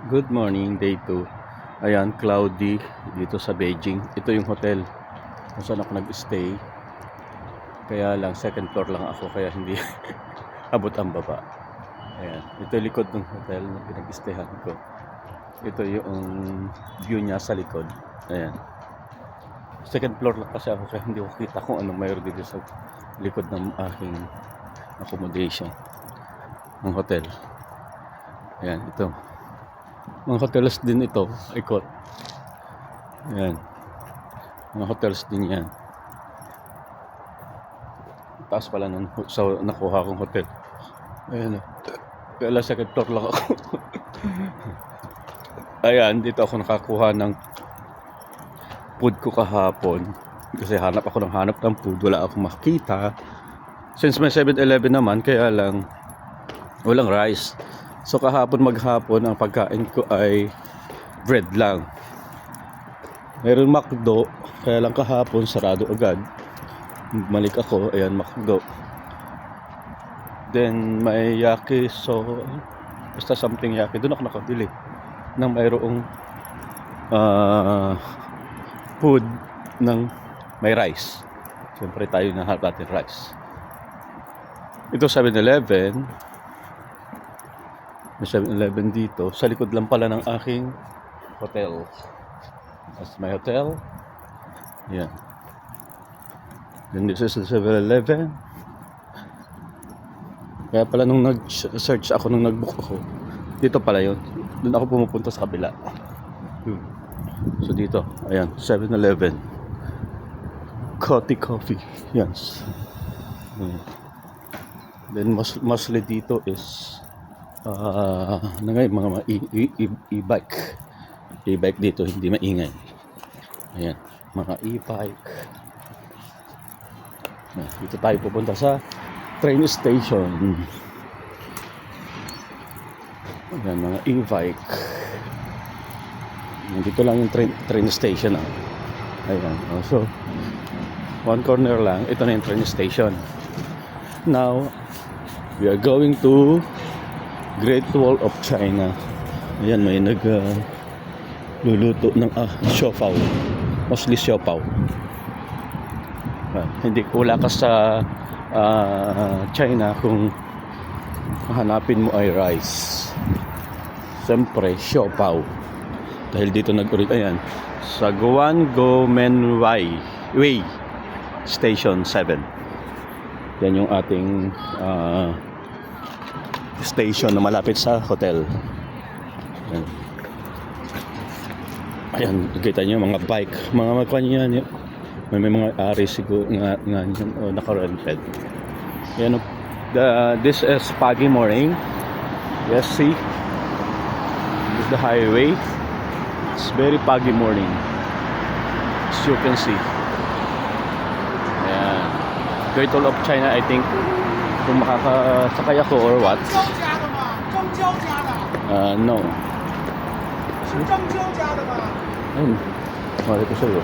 Good morning, day 2. Ayan, cloudy dito sa Beijing. Ito yung hotel kung saan ako nag-stay. Kaya lang, second floor lang ako, kaya hindi abot ang baba. Ayan, ito yung likod ng hotel na pinag-stayhan ko. Ito yung view niya sa likod. Ayan. Second floor lang kasi ako, kaya hindi ko kita kung anong mayroon dito sa likod ng aking accommodation ng hotel. Ayan, ito. Mga hotels din ito, ikot. Ayan. Mga hotels din yan. Taas pala nun sa nakuha kong hotel. Ayan. Kaya lang second floor lang ako. Ayan, dito ako nakakuha ng food ko kahapon. Kasi hanap ako ng food. Wala akong makita. Since may 7-Eleven naman, kaya lang walang rice. So kahapon maghapon ang pagkain ko ay bread lang. Meron McDo, kaya lang kahapon sarado agad. Malik ako, ayan McDo. Then may yakiso, basta something yaki. Doon ako nakabili ng mayroong food ng may rice. Siyempre tayo nahanap natin rice. Ito 7-Eleven. May 7-Eleven dito. Sa likod lang pala ng aking hotel. That's my hotel. Yan. Then this is the 7-Eleven. Kaya pala nung nag-search ako, nung nag-book ako, dito pala yun. Doon ako pumupunta sa kabila. So dito, ayan, 7-Eleven. Coffee. Yan. Then mostly dito is mga e-bike dito, hindi maingay. Ayan, mga e-bike. Dito tayo pupunta sa train station. Ayan, mga e-bike. Dito lang yung train station. Ayan, so one corner lang, ito na yung train station. Now we are going to Great Wall of China. Ayan, may luluto ng siopaw. Mostly siopaw. Hindi wala ka sa China kung hanapin mo ay rice. Siyempre, siopaw. Dahil dito ayan, sa Guangzhou Way Station 7. Yan yung ating station na malapit sa hotel. Ayan, kita nyo mga bike, mga magkanya yan. May mga ari siguro nga naka-rented. Ayan, this is Pagi morning. Yes, see, this is the highway. It's very Pagi morning, as you can see. Ayan, Great Wall of China, I think kung makakasakay ako or what. No. Ayun, mali ko sa'yo.